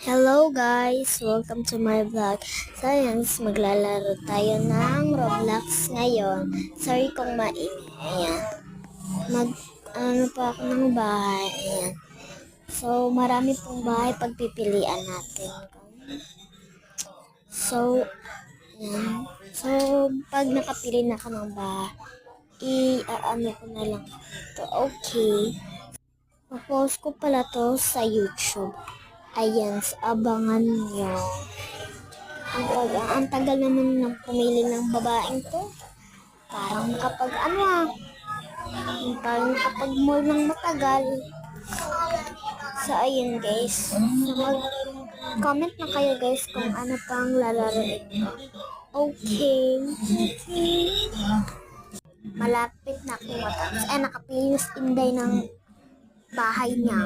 Hello guys! Welcome to my vlog. Science, maglalaro tayo ng Roblox ngayon. Sorry kung maingay. Ayan. Ano pa ako ng bahay. Ayan. So, marami pong bahay pagpipilian natin. So, ayan. So, pag nakapili na ako ng bahay, i-ano ko na lang to. Okay. Pa-post ko pala to sa YouTube. Ayan, abangan nyo. Ang tagal naman ng pumili ng babaeng to. Parang kapag mall ng matagal. So, ayun guys. So, mag-comment na kayo guys kung ano pang lalaroin ko. Okay. Malapit na akong matapos. Nakapili na si Inday ng bahay niya.